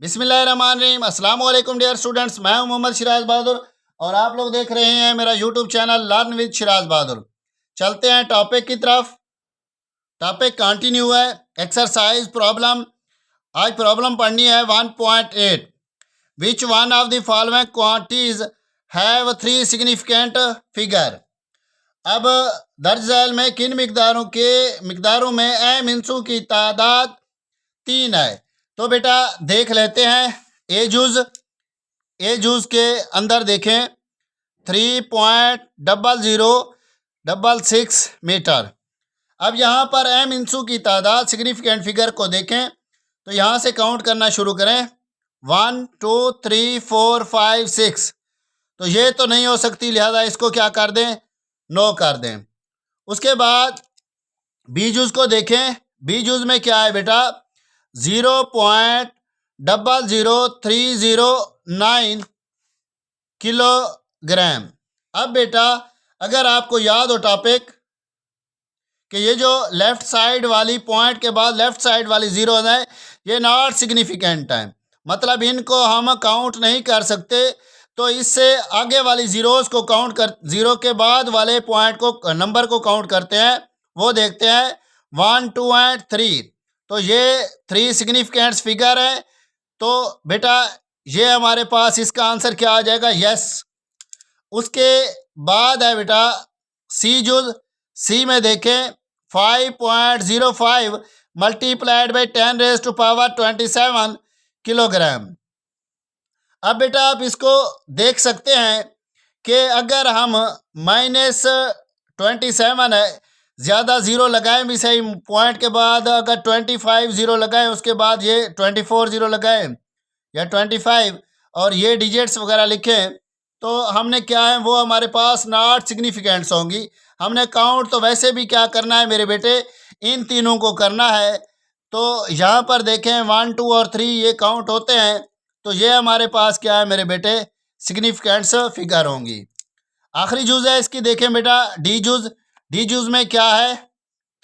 बिस्मिल्लाहिर्रहमानिर्रहीम। अस्सलाम वालेकुम डियर स्टूडेंट्स, मैं हूं मोहम्मद सिराज बहादुर और आप लोग देख रहे हैं मेरा YouTube channel learn with Siraj Bahadur. चलते हैं टॉपिक की तरफ। टॉपिक कंटिन्यू है, एक्सरसाइज प्रॉब्लम। आज प्रॉब्लम पढ़नी है 1.8। Which one of the following quantities have three significant figure. अब दर्ज झैल में किन मिकदारों में अहम हिस्सों की तादाद 3 है। तो बेटा देख लेते हैं। ए जूज के अंदर देखें 3.0066 मीटर। अब यहाँ पर एम इंसू की तादाद सिग्निफिकेंट फिगर को देखें तो यहाँ से काउंट करना शुरू करें 1 2 3 4 5 6। तो ये तो नहीं हो सकती, लिहाजा इसको क्या कर दें, नो कर दें। उसके बाद बी जूज को देखें। बी जूज में क्या है बेटा 0.00309 किलोग्राम। अब बेटा अगर आपको याद हो टॉपिक कि ये जो लेफ्ट साइड वाली पॉइंट के बाद लेफ्ट साइड वाली जीरो है ये नॉट सिग्निफिकेंट है, मतलब इनको हम काउंट नहीं कर सकते। तो इससे आगे वाली जीरोस को काउंट कर, जीरो के बाद वाले पॉइंट को नंबर को काउंट करते हैं। वो देखते हैं 1 2 एंड 3। तो ये 3 सिग्निफिकेंट फिगर है। तो बेटा ये हमारे पास इसका आंसर क्या आ जाएगा, यस। उसके बाद है बेटा सी जूज। सी में देखें 5.05 मल्टीप्लाइड बाई 10⁻27 किलोग्राम। अब बेटा आप इसको देख सकते हैं कि अगर हम -27 है, ज़्यादा ज़ीरो लगाएं भी सही, पॉइंट के बाद अगर 25 ज़ीरो लगाएं, उसके बाद ये 24 ज़ीरो लगाएं या 25 और ये डिजिट्स वगैरह लिखें, तो हमने क्या है वो हमारे पास नॉट सिग्निफिकेंट्स होंगी। हमने काउंट तो वैसे भी क्या करना है मेरे बेटे, इन तीनों को करना है। तो यहाँ पर देखें 1 2 और 3 ये काउंट होते हैं। तो ये हमारे पास क्या है मेरे बेटे, सिग्निफिकेंट्स फिगर होंगी। आखिरी जूज है इसकी, देखें बेटा डी जूज। डी जूज में क्या है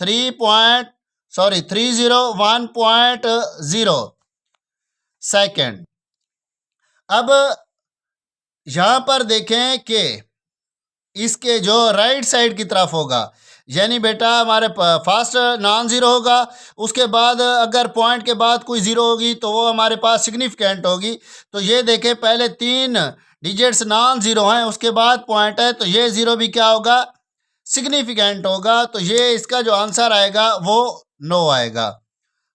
301.0 सेकेंड। अब यहाँ पर देखें कि इसके जो राइट साइड की तरफ होगा, यानी बेटा हमारे फर्स्ट नॉन ज़ीरो होगा, उसके बाद अगर पॉइंट के बाद कोई ज़ीरो होगी तो वो हमारे पास सिग्निफिकेंट होगी। तो ये देखें पहले 3 डिजिट्स नॉन ज़ीरो हैं, उसके बाद पॉइंट है, तो ये ज़ीरो भी क्या होगा, सिग्निफिकेंट होगा। तो ये इसका जो आंसर आएगा वो नो आएगा।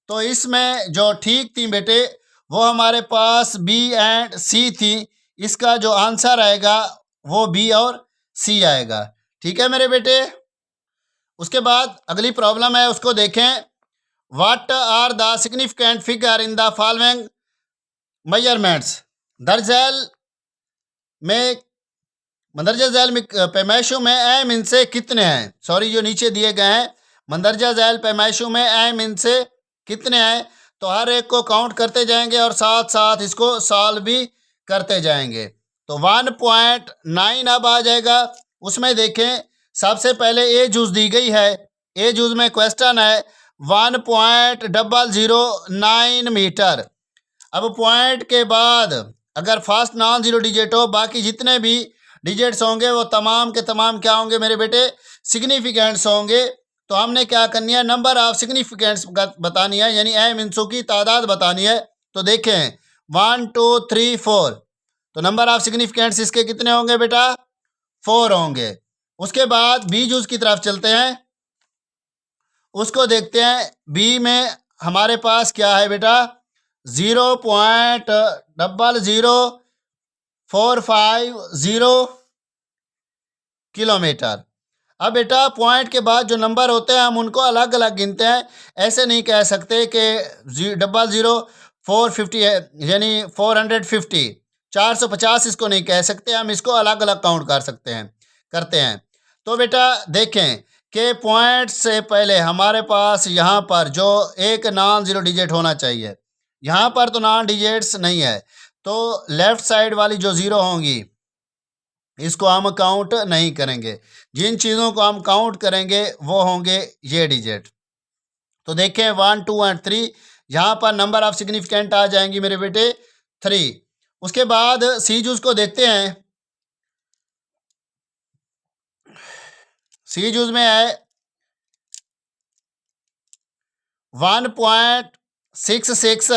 तो इसमें जो ठीक थी बेटे वो हमारे पास बी एंड सी थी। इसका जो आंसर आएगा वो बी और सी आएगा। ठीक है मेरे बेटे। उसके बाद अगली प्रॉब्लम है, उसको देखें। What are the significant figure in the following measurements. दर्ज झैल में पैमाइशों में अहम इनसे कितने हैं। सॉरी, जो नीचे दिए गए हैं मंदरजा झैल पैमाइशों में अहम इनसे कितने हैं। तो हर एक को काउंट करते जाएंगे और साथ साथ इसको सॉल्व भी करते जाएंगे। तो 1.9 अब आ जाएगा। उसमें देखें सबसे पहले ए जूस दी गई है। ए जूस में क्वेश्चन है 1.009 मीटर। अब पॉइंट के बाद अगर फर्स्ट नॉन जीरो डिजिट हो, बाकी जितने भी डिजिट्स होंगे वो तमाम के तमाम क्या होंगे मेरे बेटे, सिग्निफिकेंट्स होंगे। तो हमने क्या करनी है, नंबर ऑफ सिग्निफिकेंट्स बतानी है, यानी अहम हिस्सों की तादाद बतानी है। तो देखें 1 2 3 4। तो नंबर ऑफ सिग्निफिकेंट्स इसके कितने होंगे बेटा, 4 होंगे। उसके बाद बी जूस की तरफ चलते हैं, उसको देखते हैं। बी में हमारे पास क्या है बेटा 0.00450 किलोमीटर। अब बेटा पॉइंट के बाद जो नंबर होते हैं हम उनको अलग अलग गिनते हैं। ऐसे नहीं कह सकते कि 00450 है, यानी 450 450 इसको नहीं कह सकते, हम इसको अलग अलग काउंट कर सकते हैं, करते हैं। तो बेटा देखें कि पॉइंट से पहले हमारे पास यहाँ पर जो एक नॉन ज़ीरो डिजिट होना चाहिए, यहाँ पर तो नॉन डिजिट्स नहीं है। तो लेफ़्ट साइड वाली जो ज़ीरो होंगी इसको हम काउंट नहीं करेंगे। जिन चीज़ों को हम काउंट करेंगे वो होंगे ये डिजिट। तो देखें 1 2 एंड 3, यहाँ पर नंबर ऑफ सिग्निफिकेंट आ जाएंगी मेरे बेटे 3। उसके बाद सी जूस को देखते हैं। सी जूस में है 1.66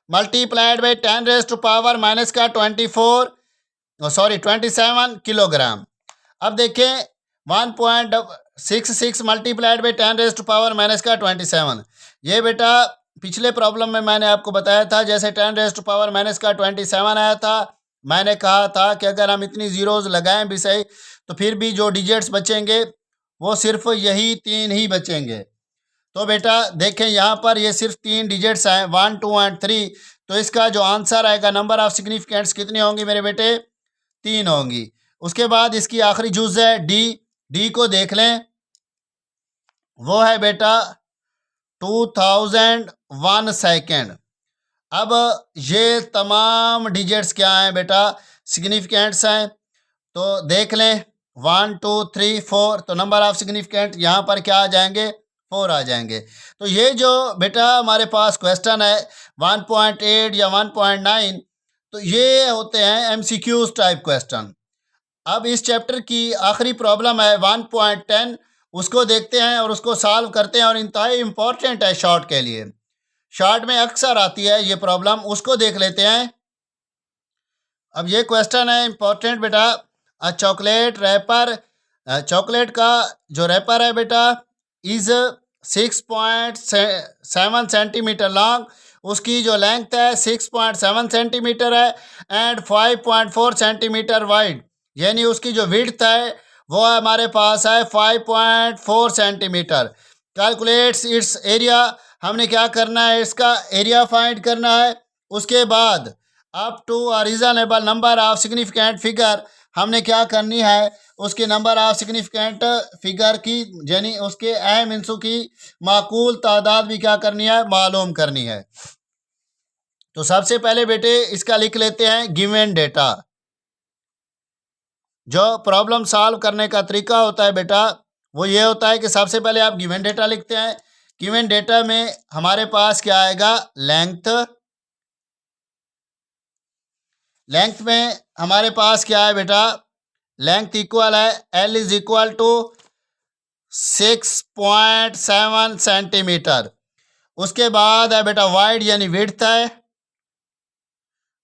मल्टीप्लाइड बाई 10⁻⁻⁻27 किलोग्राम। अब देखें 1.66 मल्टीप्लाइड बाई 10⁻⁻⁻27, ये बेटा पिछले प्रॉब्लम में मैंने आपको बताया था, जैसे 10⁻⁻27 आया था, मैंने कहा था कि अगर हम इतनी जीरोज लगाएं भी सही तो फिर भी जो डिजिट्स बचेंगे वो सिर्फ यही 3 ही बचेंगे। तो बेटा देखें यहाँ पर ये सिर्फ 3 डिजिट्स हैं 1, 2 एंड 3, तो इसका जो आंसर आएगा नंबर ऑफ सिग्निफिकेंट्स कितनी होंगी मेरे बेटे 3 होंगी। उसके बाद इसकी आखिरी जूज है डी। डी को देख लें, वो है बेटा 2001 सेकेंड। अब ये तमाम डिजिट्स क्या हैं बेटा सिग्निफिकेंट्स हैं, तो देख लें 1, 2, 3, 4, तो नंबर ऑफ सिग्निफिकेंट यहाँ पर क्या आ जाएंगे 4 आ जाएंगे। तो ये जो बेटा हमारे पास क्वेश्चन है 1.8 या 1.9, तो ये होते हैं एमसीक्यूज टाइप क्वेश्चन। अब इस चैप्टर की आखिरी प्रॉब्लम है 1.10, उसको देखते हैं और उसको सॉल्व करते हैं, और इंतहाई इम्पोर्टेंट है शॉर्ट के लिए, शॉर्ट में अक्सर आती है ये प्रॉब्लम, उसको देख लेते हैं। अब ये क्वेश्चन है इम्पोर्टेंट बेटा। चॉकलेट रैपर, चॉकलेट का जो रैपर है बेटा इज़ 6.7 सेंटीमीटर लॉन्ग, उसकी जो लेंथ है 6.7 सेंटीमीटर है, एंड 5.4 सेंटीमीटर वाइड, यानी उसकी जो विड्थ है वो हमारे पास है 5.4 सेंटीमीटर। कैलकुलेट्स इट्स एरिया, हमने क्या करना है इसका एरिया फाइंड करना है। उसके बाद up to a reasonable number of significant figure, हमने क्या करनी है उसके नंबर ऑफ सिग्निफिकेंट फिगर की, यानी उसके अहम हिस्सों की माकूल तादाद भी क्या करनी है मालूम करनी है। तो सबसे पहले बेटे इसका लिख लेते हैं गिवन डेटा। जो प्रॉब्लम सॉल्व करने का तरीका होता है बेटा वो ये होता है कि सबसे पहले आप गिवन डेटा लिखते हैं। गिवन डेटा में हमारे पास क्या आएगा लेंथ, लेंथ में हमारे पास क्या है बेटा लेंथ इक्वल है L is equal to 6.7 centimetre. उसके बाद है बेटा वाइड यानी विड्थ है,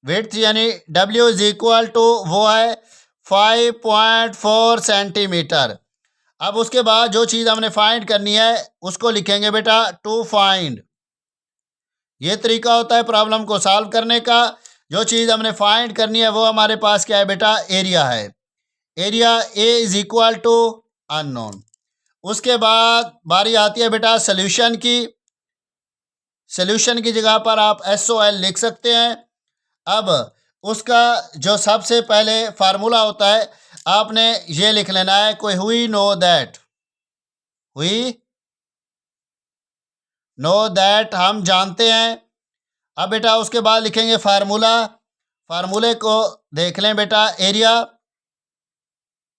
विड्थ यानी W इज इक्वल टू वो है 5.4 सेंटीमीटर। अब उसके बाद जो चीज़ हमने फाइंड करनी है उसको लिखेंगे बेटा टू फाइंड। ये तरीका होता है प्रॉब्लम को सॉल्व करने का। जो चीज़ हमने फाइंड करनी है वो हमारे पास क्या है बेटा एरिया है, area A is equal to unknown. उसके बाद बारी आती है बेटा सोल्यूशन की। सोल्यूशन की जगह पर आप SOL लिख सकते हैं। अब उसका जो सबसे पहले फार्मूला होता है आपने ये लिख लेना है, कोई हुई नो दैट हम जानते हैं। अब बेटा उसके बाद लिखेंगे फार्मूला, फार्मूले को देख लें बेटा एरिया,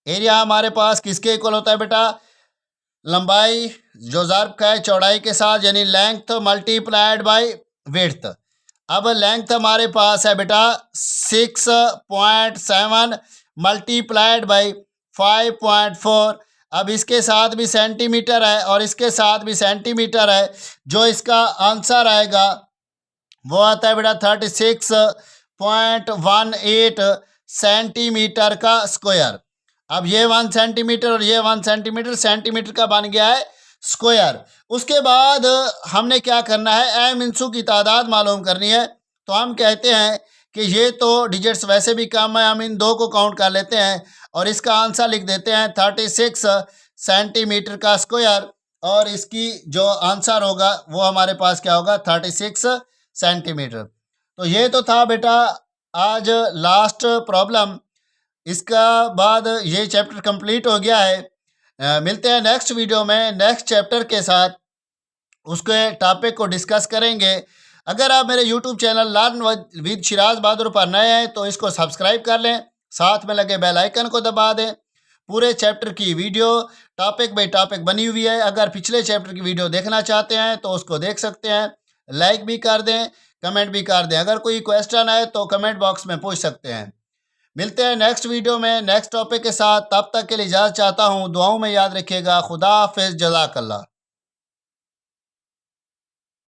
एरिया हमारे पास किसके इक्वल होता है बेटा लंबाई जो ज़र्ब का है चौड़ाई के साथ, यानी लेंथ मल्टीप्लाइड बाय विड्थ। अब लेंथ हमारे पास है बेटा 6.7 मल्टीप्लाइड बाई 5.4। अब इसके साथ भी सेंटीमीटर है और इसके साथ भी सेंटीमीटर है, जो इसका आंसर आएगा वो आता है बेटा 36.18 सेंटीमीटर का स्क्वायर। अब ये 1 सेंटीमीटर और ये 1 सेंटीमीटर, सेंटीमीटर का बन गया है स्क्वायर। उसके बाद हमने क्या करना है एम इंसू की तादाद मालूम करनी है। तो हम कहते हैं कि ये तो डिजिट्स वैसे भी कम है, हम इन दो को काउंट कर लेते हैं और इसका आंसर लिख देते हैं 36 सेंटीमीटर का स्क्वायर, और इसकी जो आंसर होगा वो हमारे पास क्या होगा 36 सेंटीमीटर। तो ये तो था बेटा आज लास्ट प्रॉब्लम। इसका बाद ये चैप्टर कंप्लीट हो गया है। मिलते हैं नेक्स्ट वीडियो में नेक्स्ट चैप्टर के साथ, उसके टॉपिक को डिस्कस करेंगे। अगर आप मेरे YouTube channel learn with Siraj Bahadur पर नए हैं तो इसको सब्सक्राइब कर लें, साथ में लगे बेल आइकन को दबा दें। पूरे चैप्टर की वीडियो टॉपिक बाय टॉपिक बनी हुई है, अगर पिछले चैप्टर की वीडियो देखना चाहते हैं तो उसको देख सकते हैं। लाइक भी कर दें, कमेंट भी कर दें। अगर कोई क्वेश्चन है तो कमेंट बॉक्स में पूछ सकते हैं। मिलते हैं नेक्स्ट वीडियो में नेक्स्ट टॉपिक के साथ। तब तक के लिए इजाज़त चाहता हूँ। दुआओं में याद रखिएगा। खुदा हाफिज़, जज़ाकल्लाह।